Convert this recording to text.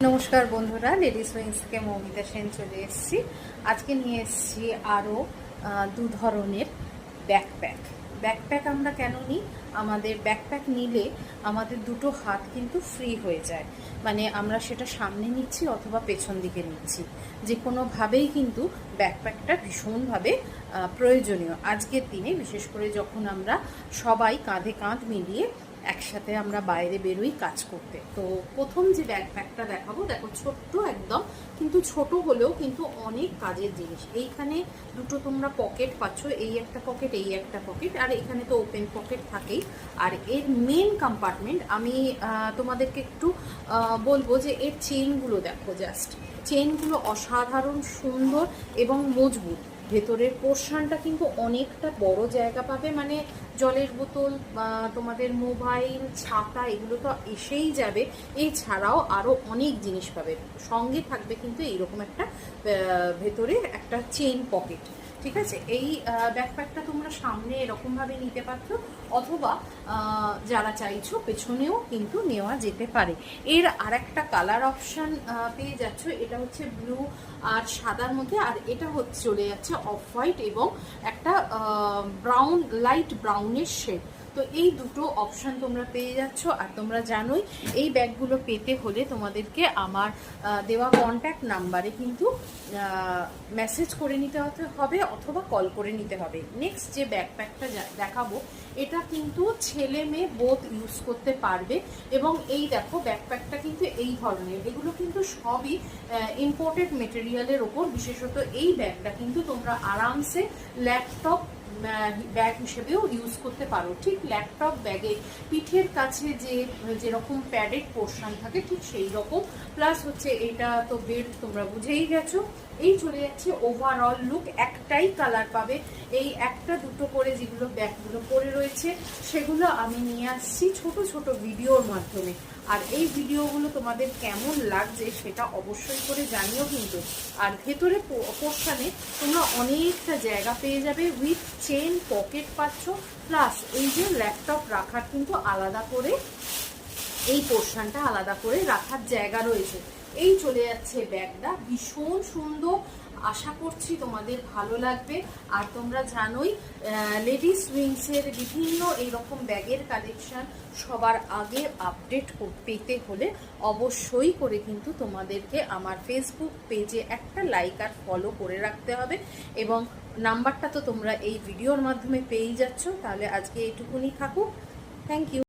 নমস্কার বন্ধুরা, ladies wings থেকে মৌমিতা সেন চলে এসেছি। আজকে নিয়ে এসেছি আরও দু ধরনের ব্যাকপ্যাক। আমরা কেন নিই? আমাদের ব্যাকপ্যাক নিলে আমাদের দুটো হাত কিন্তু ফ্রি হয়ে যায়। মানে আমরা সেটা সামনে নিচ্ছি অথবা পেছন দিকে নিচ্ছি, যে কোনোভাবেই কিন্তু ব্যাকপ্যাকটা ভীষণভাবে প্রয়োজনীয় আজকের দিনে, বিশেষ করে যখন আমরা সবাই কাঁধে কাঁধ মিলিয়ে একসাথে আমরা বাইরে বেরোই কাজ করতে। তো প্রথম যে ব্যাকপ্যাকটা দেখাবো, দেখো ছোট্ট একদম, কিন্তু ছোট হলেও কিন্তু অনেক কাজের জিনিস। এইখানে দুটো তোমরা পকেট পাচ্ছ, এই একটা পকেট, এই একটা পকেট, আর এখানে তো ওপেন পকেট থাকেই। আর এর মেন কম্পার্টমেন্ট আমি তোমাদেরকে একটু বলবো যে এর চেনগুলো দেখো, জাস্ট চেনগুলো অসাধারণ সুন্দর এবং মজবুত। ভেতরের পোর্শনটা কিন্তু অনেকটা বড় জায়গা পাবে, মানে জলের বোতল, তোমাদের মোবাইল, ছাতা, এগুলো তো এসেই যাবে। এছাড়াও আরও অনেক জিনিস পাবে। সঙ্গে থাকবে কিন্তু এইরকম একটা ভেতরে একটা চেইন পকেট। ঠিক আছে, এই ব্যাকপ্যাকটা তোমরা সামনে এরকমভাবে নিতে পারছো, অথবা যারা চাইছো পেছনেও কিন্তু নেওয়া যেতে পারে। এর আর একটা কালার অপশান পেয়ে যাচ্ছ, এটা হচ্ছে ব্লু আর সাদার মধ্যে, আর এটা হচ্ছে চলে যাচ্ছে অফ হোয়াইট এবং একটা ব্রাউন, লাইট ব্রাউনের শেড। তো এই দুটো অপশান তোমরা পেয়ে যাচ্ছ। আর তোমরা জানোই এই ব্যাগগুলো পেতে হলে তোমাদেরকে আমার দেওয়া কন্ট্যাক্ট নাম্বারে কিন্তু মেসেজ করে নিতে হবে অথবা কল করে নিতে হবে। নেক্সট যে ব্যাকপ্যাকটা দেখাবো, এটা কিন্তু ছেলে মেয়ে বোথ ইউজ করতে পারবে। এবং এই দেখো ব্যাকপ্যাকটা কিন্তু এই ধরনের, এগুলো কিন্তু সবই ইম্পোর্টেড মেটেরিয়ালের ওপর। বিশেষত এই ব্যাগটা কিন্তু তোমরা আরামসে ল্যাপটপ ব্যাগ হিসেবেও ইউজ করতে পারো। ঠিক ল্যাপটপ ব্যাগে পিঠের কাছে যেরকম প্যাডেড পোর্শন থাকে ঠিক সেই রকম। প্লাস হচ্ছে এটা তো বেল্ট, তোমরা বুঝেই গেছো। এই চলে যাচ্ছে ওভারঅল লুক। একটাই কালার পাবে, এই একটা দুটো করে যেগুলো ব্যাগগুলো পরে রয়েছে সেগুলো আমি নিয়ে আসছি ছোট ছোট ভিডিওর মাধ্যমে। আর এই ভিডিওগুলো তোমাদের কেমন লাগছে সেটা অবশ্যই করে জানিও কিন্তু। আর ভেতরে পোর্শনে তোমরা অনেকটা জায়গা পেয়ে যাবে, উইথ চেন পকেট পাচ্ছ। প্লাস এই যে ল্যাপটপ রাখার কিন্তু আলাদা করে এই পোর্শনটা আলাদা করে রাখার জায়গা রয়েছে। এই চলে যাচ্ছে ব্যাগটা, ভীষণ সুন্দর। আশা করছি তোমাদের ভালো লাগবে। আর তোমরা জানোই লেডিস উইংসের বিভিন্ন এইরকম ব্যাগের কালেকশন সবার আগে আপডেট পেতে হলে অবশ্যই করে কিন্তু তোমাদেরকে আমার ফেসবুক পেজে একটা লাইক আর ফলো করে রাখতে হবে। এবং নাম্বারটা তো তোমরা এই ভিডিওর মাধ্যমে পেয়েই যাচ্ছ। তাহলে আজকে এইটুকুনি থাকুক। Thank you.